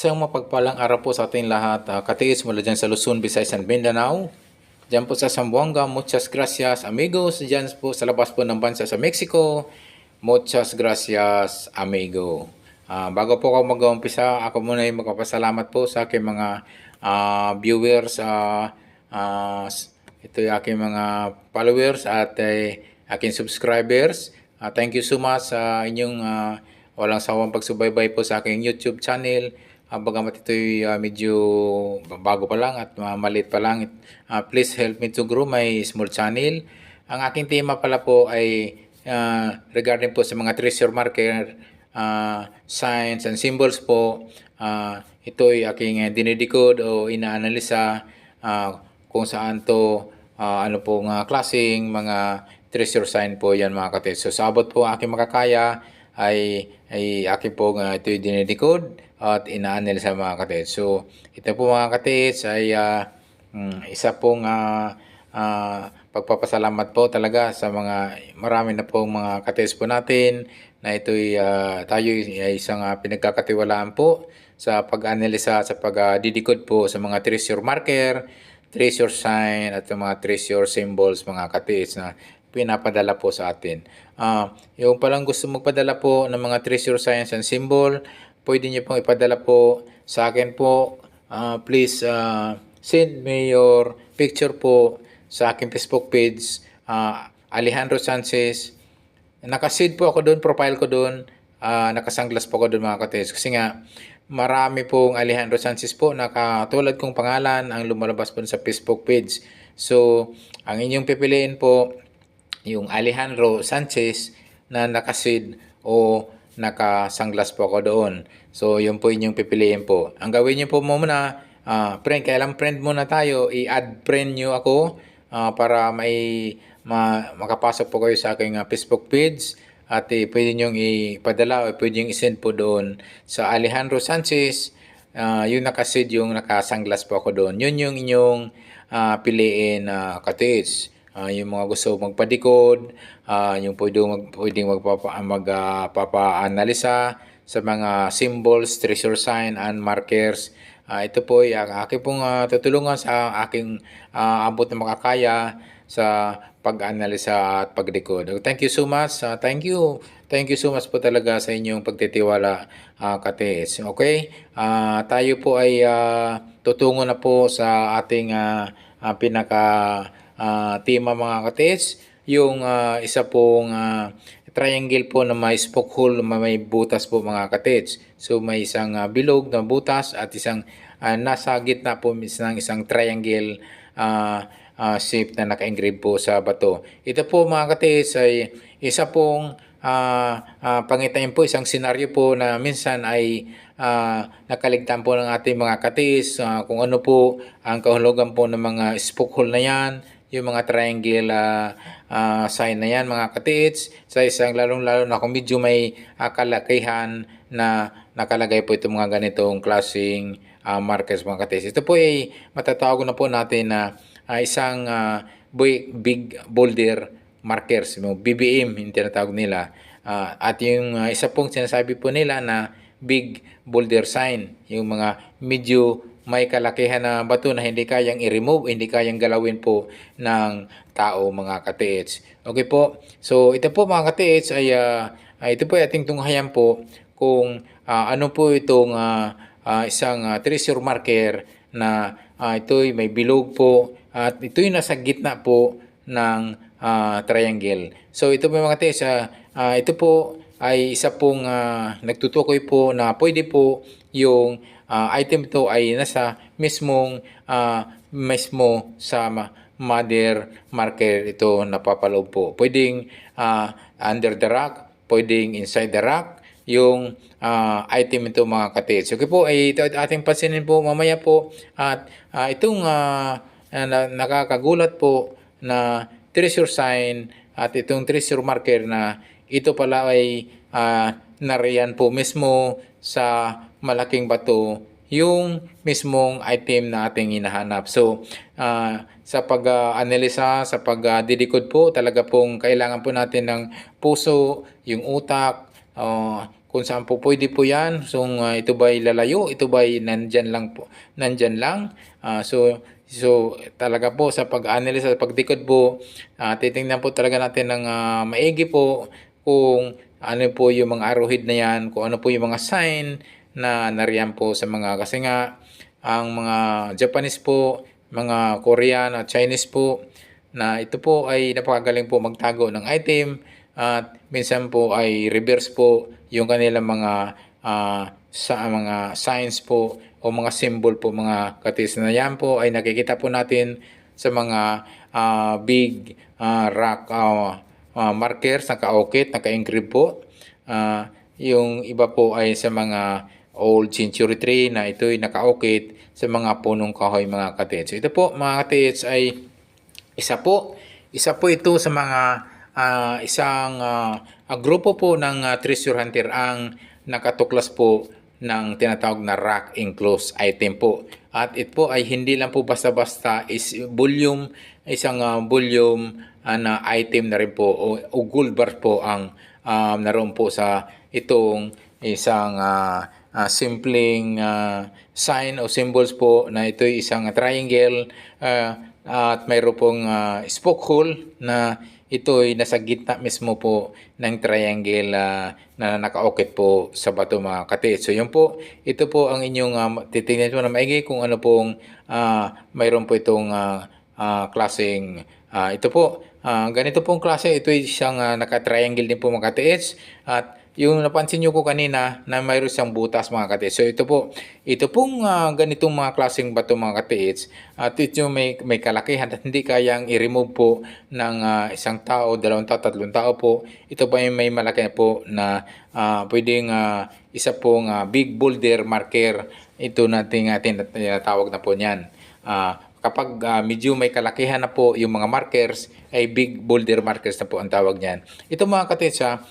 Isang mapagpalang araw po sa ating lahat, katiis mula dyan sa Luzon, Visayas and Mindanao. Dyan po sa Zamboanga, muchas gracias amigos. Dyan po sa labas po ng bansa sa Mexico, muchas gracias amigo. Bago po ako mag-umpisa, ako muna ay magpapasalamat po sa aking mga viewers, ito yung aking mga followers at aking subscribers. Thank you so much sa inyong walang sawang pagsubaybay po sa aking YouTube channel. Bagamat ito'y medyo bago pa lang at maliit pa lang, please help me to grow my small channel. Ang aking tema pala po ay regarding po sa mga treasure marker, signs and symbols po. Ito'y aking dinidecode o inaanalisa kung saan to ano pong klaseng mga treasure sign po yan mga katis. So sa abot po aking makakaya ay aking pong ito'y dinidecode at inaanalisa mga katis. So ito po mga katis ay isa pong pagpapasalamat po talaga sa mga marami na pong mga katis po natin na ito'y tayo ay isang pinagkakatiwalaan po sa pag-analisa, sa pag-didecode po sa mga treasure marker, treasure sign at mga treasure symbols mga katis na pinapadala po sa atin. Yung palang gusto magpadala po ng mga treasure signs and symbol, pwede nyo pong ipadala po sa akin po. Please send me your picture po sa aking Facebook page, Alejandro Sanchez. Nakaseed po ako doon, profile ko doon, nakasanglas po ako doon mga katis. Kasi nga, marami pong Alejandro Sanchez po na katulad kong pangalan ang lumalabas po sa Facebook page. So, ang inyong pipiliin po, yung Alejandro Sanchez na nakaseed o nakasanglas po ako doon. So, yun po inyong pipiliin po. Ang gawin niyo po muna, friend, kailang friend muna tayo, i-add friend nyo ako para makapasok po kayo sa aking Facebook page at pwede nyo ipadala o pwede nyo isend po doon sa Alejandro Sanchez. Yung nakaseed, yung nakasanglas po ako doon. Yun yung inyong piliin katis. Yung mga gusto magpadikod, yung pwedeng magpapa-analisa sa mga symbols, treasure sign, and markers. Ito po ay aking pong tutulungan sa aking abot na makakaya sa pag-analisa at pagdekode. Thank you so much. Thank you. Thank you so much po talaga sa inyong pagtitiwala, katis. Okay? Tayo po ay tutungo na po sa ating pinaka tema mga katis, yung isa pong triangle po na may spoke hole, may butas po mga katis. So may isang bilog na butas at isang nasa gitna po ng isang triangle shape na naka-engrave po sa bato. Ito po mga katis ay isa pong pangitain po, isang senaryo po na minsan ay nakaligtaan po ng ating mga katis, kung ano po ang kahulugan po ng mga spoke hole na yan, yung mga triangle sign na yan mga katits, sa isang lalong-lalo na kung medyo may kalakihan na nakalagay po itong mga ganitong klaseng markers mga katits. Ito po ay matatawag na po natin na isang big boulder markers, BBM yung tinatawag nila. At yung isa pong sinasabi po nila na big boulder sign, yung mga medyo may kalakihan na bato na hindi kayang i-remove, hindi kayang galawin po ng tao mga katiits. Okay po, so ito po mga katiits ay ito po ay ating tunghayan po kung ano po itong isang treasure marker na ito'y may bilog po at ito'y nasa gitna po ng triangle. So ito po mga katiits, ito po ay isa pong nagtutukoy po na pwede po yung item ito ay nasa mismo sa mother marker ito napapaloob po. Pwedeng under the rock, pwedeng inside the rock, yung item ito mga katis. Okay po, ay ito ating pansinin po mamaya po at itong nakakagulat po na treasure sign at itong treasure marker na ito pala ay nariyan po mismo sa malaking bato yung mismong item na ating hinahanap. So, sa pag-analisa, sa pag-didecode po, talaga pong kailangan po natin ng puso, yung utak, kung saan po pwede po yan. So ito ba'y lalayo, ito ba'y nandyan lang po, nandyan lang. So talaga po sa pag-analyze at pagdikot po, titingnan po talaga natin ng maigi po kung ano po yung mga arrowhead na yan, kung ano po yung mga sign na nariyan po sa mga, kasi nga ang mga Japanese po, mga Korean at Chinese po, na ito po ay napakagaling po magtago ng item at minsan po ay reverse po yung kanilang mga sa mga signs po o mga symbol po mga katis, na yan po ay nakikita po natin sa mga big rock markers, naka-okit, naka-engrave po. Yung iba po ay sa mga old century tree na ito'y naka-okit sa mga punong kahoy mga katits. So ito po mga katits ay isa po ito sa mga isang grupo po ng treasure hunter ang nakatuklas po ng tinatawag na rock enclosed item po. At ito po ay hindi lang po basta-basta volume, isang volume na item na rin po o gold bar po ang naroon po sa itong isang simpleng sign o symbols po na ito'y isang triangle at mayroon pong spoke hole na ito'y nasa gitna mismo po ng triangle na nakaukit po sa bato mga kati. So yun po, ito po ang inyong titingnan po na maigi kung ano pong mayroon po itong klaseng ito po. Ganito pong klase, ito ay isang naka-triangle din po mga katiits. At yung napansin nyo ko kanina na mayroon siyang butas mga katiits. So ito pong ganitong mga klaseng bato mga katiits. At ito may kalakihan at hindi kayang i-remove po ng isang tao, dalawang tao, tatlong tao po. Ito pa may malaki po na pwedeng isa pong big boulder marker. Ito natin tinatawag na po niyan. Kapag medyo may kalakihan na po yung mga markers, ay big boulder markers na po ang tawag niyan. Ito mga katitsa,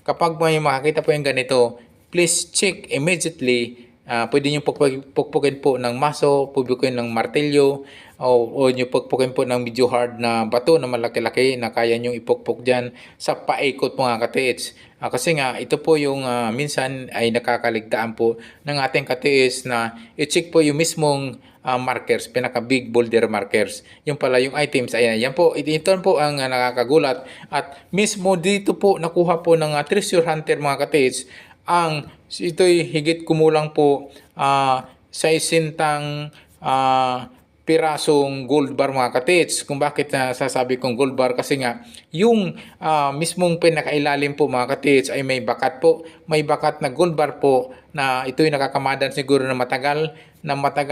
kapag may makakita po yung ganito, please check immediately. Pwede nyo pukpukin po ng maso, pukpukin ng martilyo, o nyo pukpukin po ng medyo hard na bato na malaki-laki na kaya nyo ipukpuk dyan sa paikot mga katiits. Kasi nga ito po yung minsan ay nakakaligtaan po ng ating katiits na i-check po yung mismong markers, pinaka big boulder markers. Yung pala yung items, ayan, yan po, ito po ang nakakagulat. At mismo dito po nakuha po ng treasure hunter mga katiits, ang ito'y higit kumulang po sa isintang pirasong gold bar mga katits. Kung bakit sasabi kong gold bar, kasi nga yung mismong pinakailalim po mga katits ay may bakat po. May bakat na gold bar po na ito'y nakakamadan siguro na matagal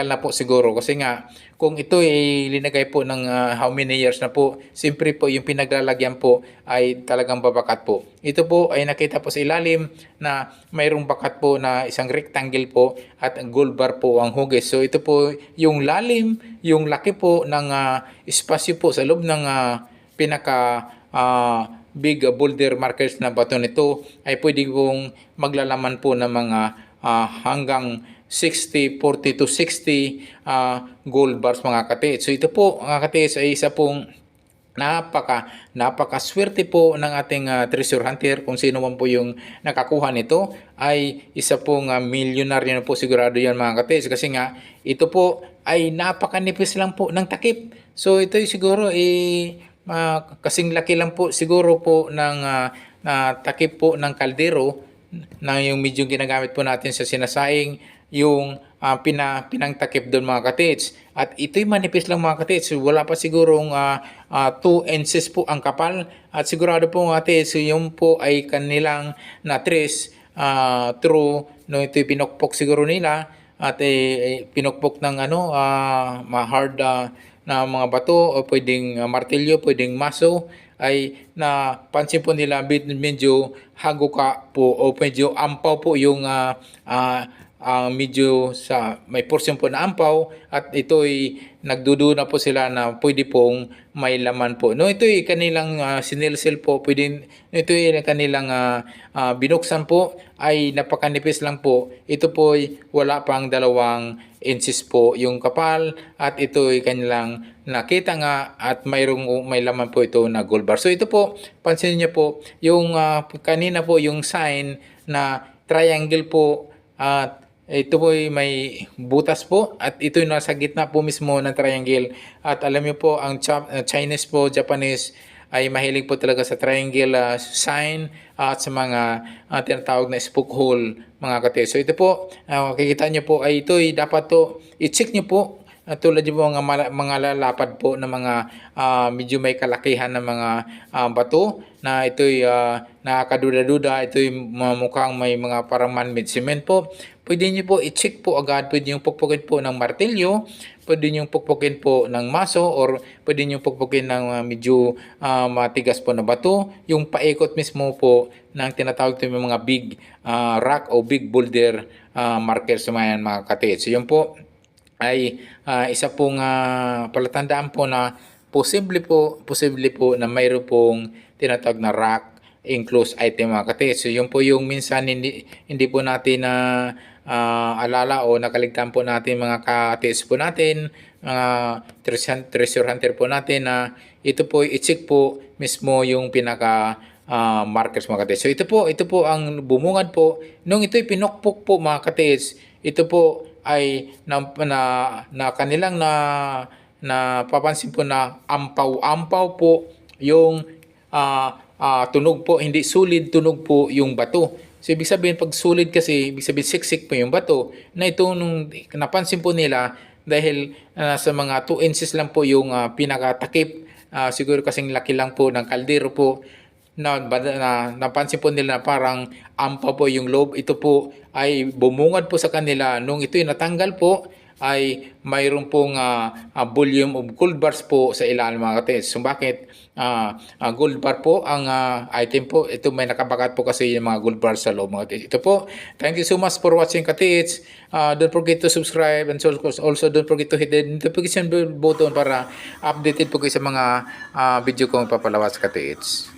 na po siguro. Kasi nga kung ito ay linagay po ng how many years na po, siyempre po yung pinaglalagyan po ay talagang babakat po. Ito po ay nakita po sa ilalim na mayroong bakat po na isang rectangle po at gold bar po ang hugis. So ito po yung lalim, yung laki po ng espasyo po sa loob ng pinaka big boulder markers na bato nito ay pwede pong maglalaman po ng mga hanggang 40 to 60 gold bars mga katiits. So ito po mga katiits ay isa pong napakaswerte po ng ating treasure hunter. Kung sino man po yung nakakuha nito ay isa pong milyonaryo na po sigurado yan mga katiits. Kasi nga ito po ay napakanipis lang po ng takip. So ito siguro kasing laki lang po siguro po ng takip po ng kaldero na yung medyo ginagamit po natin sa sinasaing, yung pinangtakip doon mga katits. At ito'y manipis lang mga katits. Wala pa sigurong 2 inches po ang kapal. At sigurado po mga katits, yung po ay kanilang na-trace through no, ito'y pinokpok siguro nila. At pinokpok ng hard na mga bato o pwedeng martilyo, pwedeng maso, ay napansin po nila medyo haguka po o medyo ampaw po yung medyo sa may portion po na ampaw, at ito'y nagduduna po sila na pwede pong may laman po. No, ito'y kanilang sinilsil po, ito'y kanilang binuksan po ay napakanipis lang po. Ito po'y wala pang 2 inches po yung kapal, at ito'y kanilang nakita nga at may laman po ito na gold bar. So ito po, pansin niyo po yung kanina po yung sign na triangle po at ito po ay may butas po at ito yung nasa gitna po mismo ng triangle. At alam niyo po, ang Chinese po, Japanese ay mahilig po talaga sa triangle sign at sa mga tinatawag na spook hole, mga kate. So ito po, makikita niyo po ay ito ay dapat to i-check niyo po. Tulad yung mga lalapad po na mga medyo may kalakihan ng mga bato na ito'y nakakaduda-duda, ito'y mukhang may mga parang man-made cement po. Pwede niyo po i-check po agad, pwede niyo pukpukin po ng martilyo, pwede niyo pukpukin po ng maso, or pwede niyo pukpukin ng medyo matigas po na bato, yung paikot mismo po ng tinatawag ito yung mga big rock o big boulder markers mga kate. So yun po ay isa pong palatandaan po na posible po na mayroon pong tinatawag na rock enclosed item mga kate. So yun po yung minsan hindi po natin na alala o nakaligtaan po natin mga katiis po natin, treasure hunter po natin na ito po i-check po mismo yung pinaka markers mga katiis. So ito po ang bumungad po nung ito'y pinokpok po mga katiis. Ito po ay na kanilang napapansin po na ampaw-ampaw po yung tunog po, hindi solid tunog po yung bato. So ibig sabihin pag solid kasi, ibig sabihin siksik po yung bato. Na ito nung napansin po nila dahil sa mga 2 inches lang po yung pinakatakip, siguro kasing laki lang po ng kaldero po, napansin po nila na parang ampaw po yung loob. Ito po ay bumungad po sa kanila. Nung ito'y natanggal po, ay mayroon pong volume of gold bars po sa ilalim mga katiis. So bakit gold bar po ang item po? Ito may nakabakat po kasi yung mga gold bars sa loob mga katiis. Ito po. Thank you so much for watching katiis. Don't forget to subscribe and also don't forget to hit the notification button para updated po kayo sa mga video kong papalabas katiis.